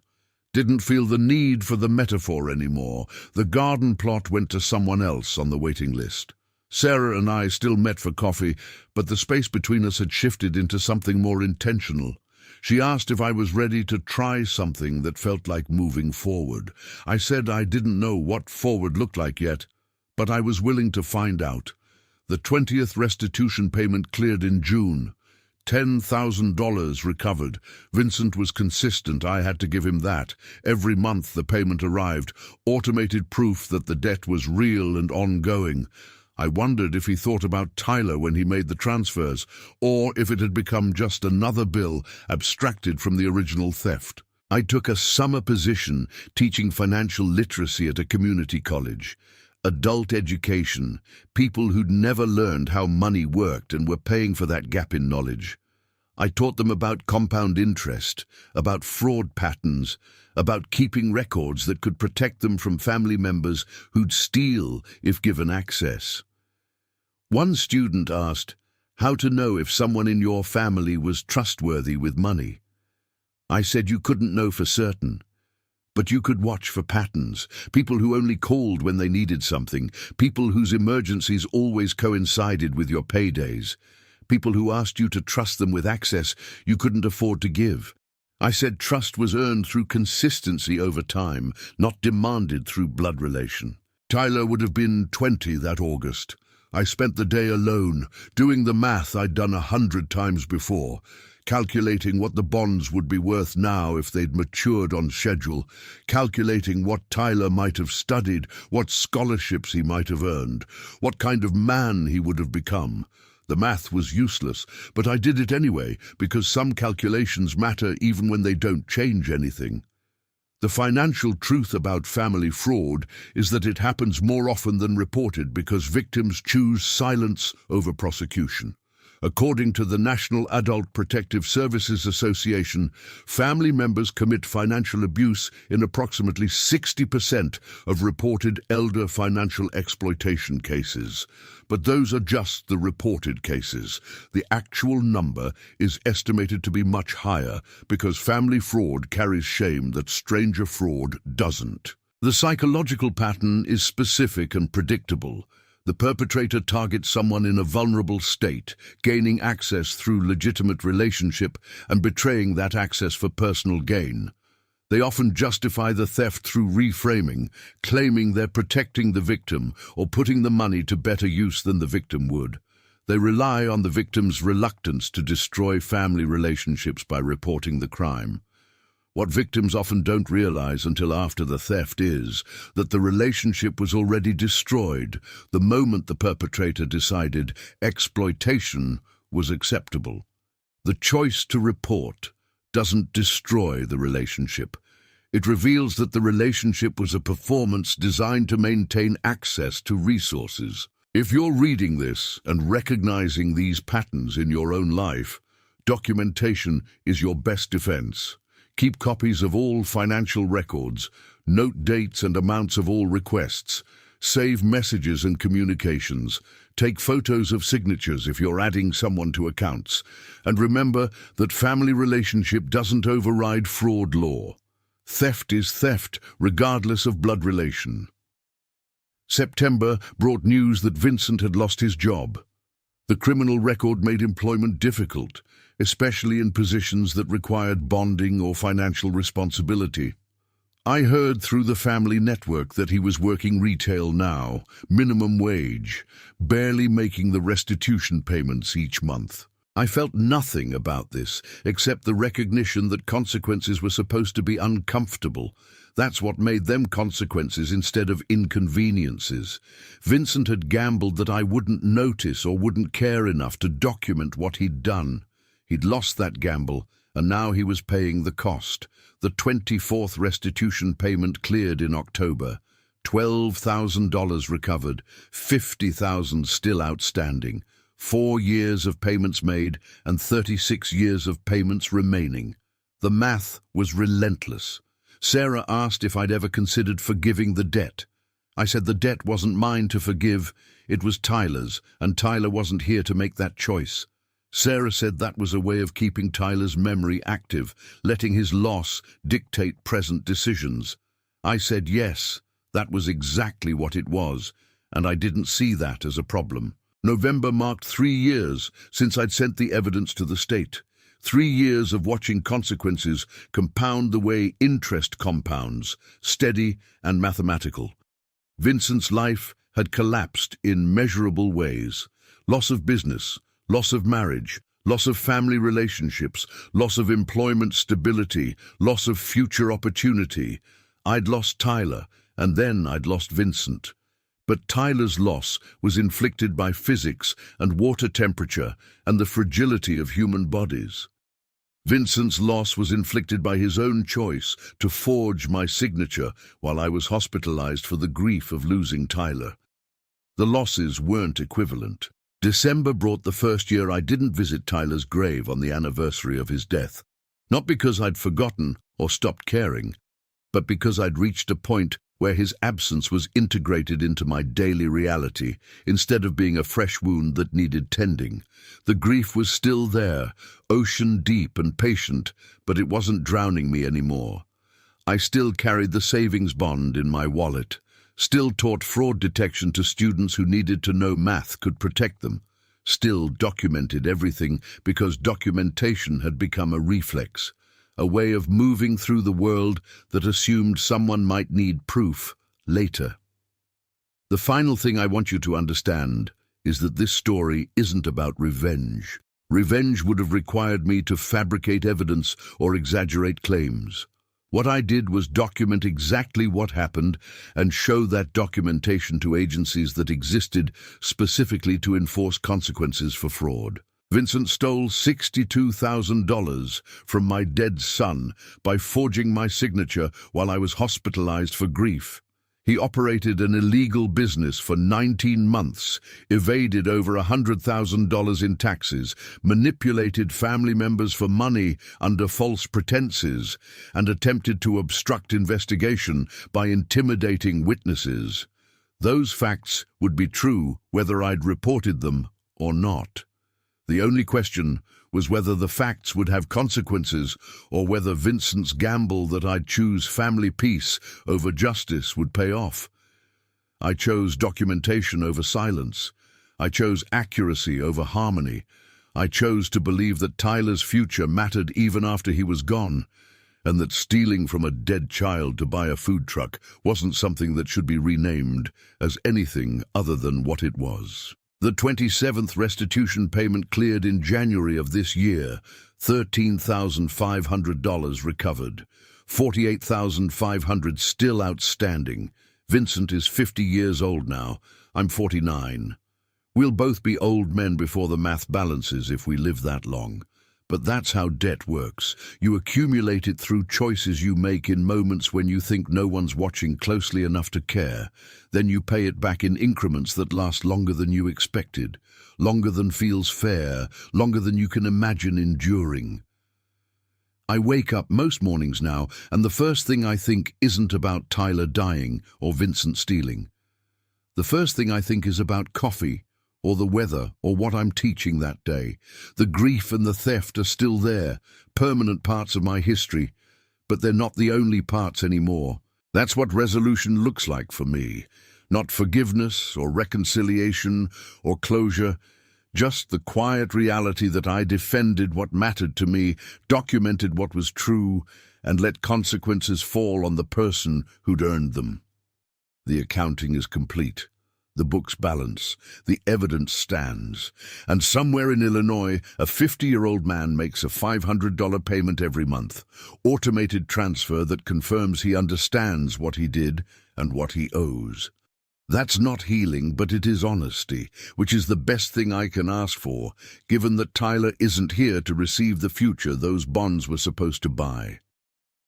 Didn't feel the need for the metaphor anymore. The garden plot went to someone else on the waiting list. Sarah and I still met for coffee, but the space between us had shifted into something more intentional. She asked if I was ready to try something that felt like moving forward. I said I didn't know what forward looked like yet, but I was willing to find out. The 20th restitution payment cleared in June. $10,000 recovered. Vincent was consistent. I had to give him that. Every month the payment arrived, automated proof that the debt was real and ongoing. I wondered if he thought about Tyler when he made the transfers, or if it had become just another bill abstracted from the original theft. I took a summer position teaching financial literacy at a community college. Adult education, people who'd never learned how money worked and were paying for that gap in knowledge. I taught them about compound interest, about fraud patterns, about keeping records that could protect them from family members who'd steal if given access. One student asked, How to know if someone in your family was trustworthy with money. I said you couldn't know for certain, but you could watch for patterns. People who only called when they needed something. People whose emergencies always coincided with your paydays. People who asked you to trust them with access you couldn't afford to give. I said trust was earned through consistency over time, not demanded through blood relation. Tyler would have been 20 that August. I spent the day alone, doing the math I'd done 100 times before, calculating what the bonds would be worth now if they'd matured on schedule, calculating what Tyler might have studied, what scholarships he might have earned, what kind of man he would have become. The math was useless, but I did it anyway, because some calculations matter even when they don't change anything. The financial truth about family fraud is that it happens more often than reported because victims choose silence over prosecution. According to the National Adult Protective Services Association, family members commit financial abuse in approximately 60% of reported elder financial exploitation cases. But those are just the reported cases. The actual number is estimated to be much higher because family fraud carries shame that stranger fraud doesn't. The psychological pattern is specific and predictable. The perpetrator targets someone in a vulnerable state, gaining access through legitimate relationship and betraying that access for personal gain. They often justify the theft through reframing, claiming they're protecting the victim or putting the money to better use than the victim would. They rely on the victim's reluctance to destroy family relationships by reporting the crime. What victims often don't realize until after the theft is that the relationship was already destroyed the moment the perpetrator decided exploitation was acceptable. The choice to report doesn't destroy the relationship. It reveals that the relationship was a performance designed to maintain access to resources. If you're reading this and recognizing these patterns in your own life, documentation is your best defense. Keep copies of all financial records, note dates and amounts of all requests, save messages and communications, take photos of signatures if you're adding someone to accounts, and remember that family relationship doesn't override fraud law. Theft is theft, regardless of blood relation. September brought news that Vincent had lost his job. The criminal record made employment difficult, especially in positions that required bonding or financial responsibility. I heard through the family network that he was working retail now, minimum wage, barely making the restitution payments each month. I felt nothing about this except the recognition that consequences were supposed to be uncomfortable. That's what made them consequences instead of inconveniences. Vincent had gambled that I wouldn't notice or wouldn't care enough to document what he'd done. He'd lost that gamble, and now he was paying the cost. The 24th restitution payment cleared in October. $12,000 recovered, $50,000 still outstanding. 4 years of payments made and 36 years of payments remaining. The math was relentless. Sarah asked if I'd ever considered forgiving the debt. I said the debt wasn't mine to forgive, it was Tyler's, and Tyler wasn't here to make that choice. Sarah said that was a way of keeping Tyler's memory active, letting his loss dictate present decisions. I said yes, that was exactly what it was, and I didn't see that as a problem. November marked 3 years since I'd sent the evidence to the state. 3 years of watching consequences compound the way interest compounds, steady and mathematical. Vincent's life had collapsed in measurable ways. Loss of business, loss of marriage, loss of family relationships, loss of employment stability, loss of future opportunity. I'd lost Tyler, and then I'd lost Vincent. But Tyler's loss was inflicted by physics and water temperature and the fragility of human bodies. Vincent's loss was inflicted by his own choice to forge my signature while I was hospitalized for the grief of losing Tyler. The losses weren't equivalent. December brought the first year I didn't visit Tyler's grave on the anniversary of his death, not because I'd forgotten or stopped caring, but because I'd reached a point where his absence was integrated into my daily reality, instead of being a fresh wound that needed tending. The grief was still there, ocean deep and patient, but it wasn't drowning me anymore. I still carried the savings bond in my wallet, still taught fraud detection to students who needed to know math could protect them, still documented everything because documentation had become a reflex, a way of moving through the world that assumed someone might need proof later. The final thing I want you to understand is that this story isn't about revenge. Revenge would have required me to fabricate evidence or exaggerate claims. What I did was document exactly what happened and show that documentation to agencies that existed specifically to enforce consequences for fraud. Vincent stole $62,000 from my dead son by forging my signature while I was hospitalized for grief. He operated an illegal business for 19 months, evaded over $100,000 in taxes, manipulated family members for money under false pretenses, and attempted to obstruct investigation by intimidating witnesses. Those facts would be true whether I'd reported them or not. The only question was whether the facts would have consequences or whether Vincent's gamble that I'd choose family peace over justice would pay off. I chose documentation over silence. I chose accuracy over harmony. I chose to believe that Tyler's future mattered even after he was gone, and that stealing from a dead child to buy a food truck wasn't something that should be renamed as anything other than what it was. The 27th restitution payment cleared in January of this year, $13,500 recovered, $48,500 still outstanding. Vincent is 50 years old now. I'm 49. We'll both be old men before the math balances if we live that long. But that's how debt works. You accumulate it through choices you make in moments when you think no one's watching closely enough to care. Then you pay it back in increments that last longer than you expected, longer than feels fair, longer than you can imagine enduring. I wake up most mornings now, and the first thing I think isn't about Tyler dying or Vincent stealing. The first thing I think is about coffee, or the weather, or what I'm teaching that day. The grief and the theft are still there, permanent parts of my history, but they're not the only parts anymore. That's what resolution looks like for me. Not forgiveness or reconciliation or closure, just the quiet reality that I defended what mattered to me, documented what was true, and let consequences fall on the person who'd earned them. The accounting is complete. The books balance, the evidence stands, and somewhere in Illinois, a 50-year-old man makes a $500 payment every month, automated transfer that confirms he understands what he did and what he owes. That's not healing, but it is honesty, which is the best thing I can ask for, given that Tyler isn't here to receive the future those bonds were supposed to buy.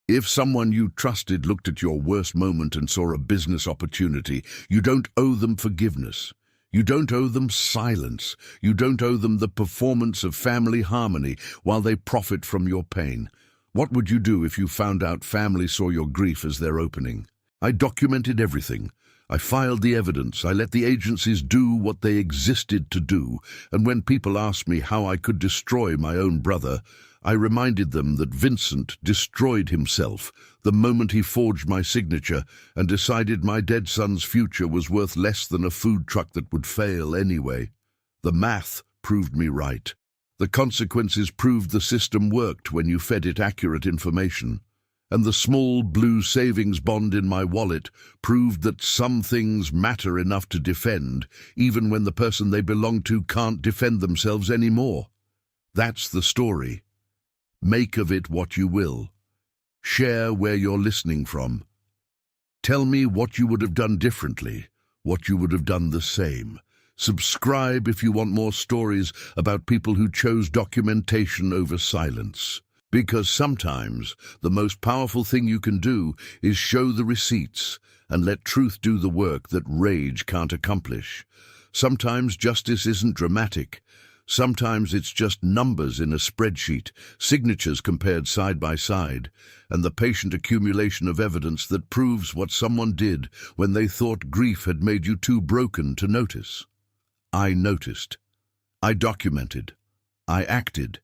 If someone you trusted looked at your worst moment and saw a business opportunity, you don't owe them forgiveness. You don't owe them silence. You don't owe them the performance of family harmony while they profit from your pain. What would you do if you found out family saw your grief as their opening? I documented everything. I filed the evidence. I let the agencies do what they existed to do. And when people asked me how I could destroy my own brother, I reminded them that Vincent destroyed himself the moment he forged my signature and decided my dead son's future was worth less than a food truck that would fail anyway. The math proved me right. The consequences proved the system worked when you fed it accurate information. And the small blue savings bond in my wallet proved that some things matter enough to defend, even when the person they belong to can't defend themselves anymore. That's the story. Make of it what you will. Share where you're listening from. Tell me what you would have done differently, what you would have done the same. Subscribe if you want more stories about people who chose documentation over silence. Because sometimes the most powerful thing you can do is show the receipts and let truth do the work that rage can't accomplish. Sometimes justice isn't dramatic. Sometimes it's just numbers in a spreadsheet, signatures compared side by side, and the patient accumulation of evidence that proves what someone did when they thought grief had made you too broken to notice. I noticed. I documented. I acted.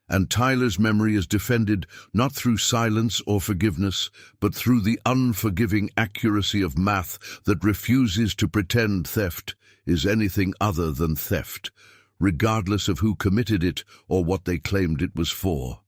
And Tyler's memory is defended not through silence or forgiveness, but through the unforgiving accuracy of math that refuses to pretend theft is anything other than theft, regardless of who committed it or what they claimed it was for.